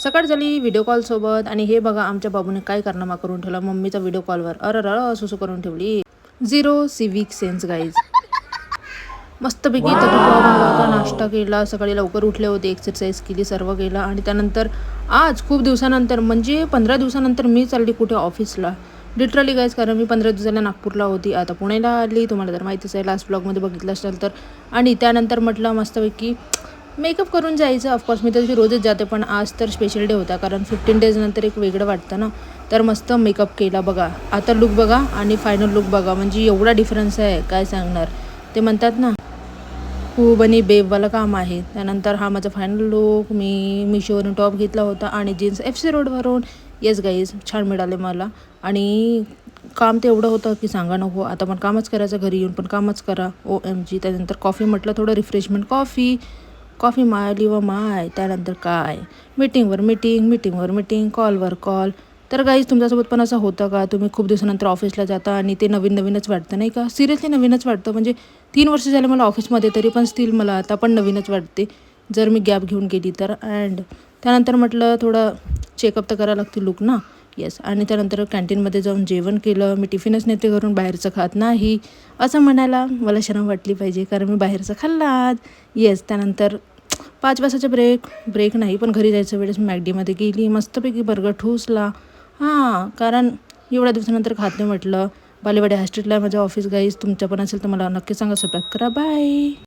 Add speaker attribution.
Speaker 1: सकाळ झाली व्हिडिओ कॉलसोबत आणि हे बघा आमच्या बाबूने काय कारनामा करून ठेवला मम्मीचा व्हिडिओ कॉलवर. सुसू करून ठेवली. Zero civic sense guys. मस्तपैकी तरी पोहा बनवला होता, नाश्ता केला, सकाळी लवकर उठले होते, एक्सरसाइज केली, सर्व केलं आणि त्यानंतर आज खूप दिवसानंतर म्हणजे 15 दिवसानंतर मी चालली कुठे ऑफिसला. लिटरली गाईज, कारण मी 15 दिवसाला नागपूरला होती, आता पुण्याला आली. तुम्हाला तर माहितीच आहे, लास्ट ब्लॉगमध्ये बघितलं असेल तर. आणि त्यानंतर म्हटलं मस्तपैकी मेकअप करून जायचं. ऑफकोर्स मी तशी रोजच जाते, पण आज तर स्पेशल डे होता कारण 15 डेज नंतर एक वेगळं वाटतं ना. तर मस्त मेकअप केला बघा. आता लुक बघा आणि फायनल लुक बघा, म्हणजे एवढा डिफरन्स आहे काय सांगणार. ते म्हणतात ना खूप आणि बेबवालं काम आहे. त्यानंतर हा माझा फायनल लुक. मी मिशोवरून टॉप घेतला होता आणि जीन्स FC रोडवरून. येस गाईज, छान मिळाले मला. आणि काम ते एवढं होतं की सांगा नको. आता पण कामच करायचं, घरी येऊन पण कामच करा. OMG. त्यानंतर कॉफी म्हटलं, थोडं रिफ्रेशमेंट कॉफी मारली व माय. त्यानंतर काय, मीटिंगवर मीटिंग, कॉलवर कॉल. तर गाईज, तुमच्यासोबत पण असं होतं का? तुम्ही खूप दिवसानंतर ऑफिसला जाता आणि ते नवीनच वाटतं नाही का? सिरियसली नवीनच वाटतं. म्हणजे 3 वर्ष झाले मला ऑफिसमध्ये, तरी पण स्टील मला आता पण नवीनच वाटते जर मी गॅप घेऊन गेली तर. अँड त्यानंतर म्हटलं थोडं चेकअप तर करावं लागते लुक ना. येस. आणि त्यानंतर कॅन्टीनमध्ये जाऊन जेवण केलं. मी टिफिनच नेते घरून, बाहेरचं खात नाही असं म्हणायला मला शरम वाटली पाहिजे कारण मी बाहेरचं खाल्लात. येस. त्यानंतर 5 वाजताचा ब्रेक नाही, पण घरी जायच्या वेळेस मी मॅकडीमध्ये गेली, मस्तपैकी बर्गर ठुसला. कारण एवढ्या दिवसानंतर खात नाही म्हटलं. बालेवाडी हॉस्टेलला आहे माझं ऑफिस गाईज. तुमच्या पण असेल तर मला नक्की सांगा, सबस्क्राईब करा. बाय.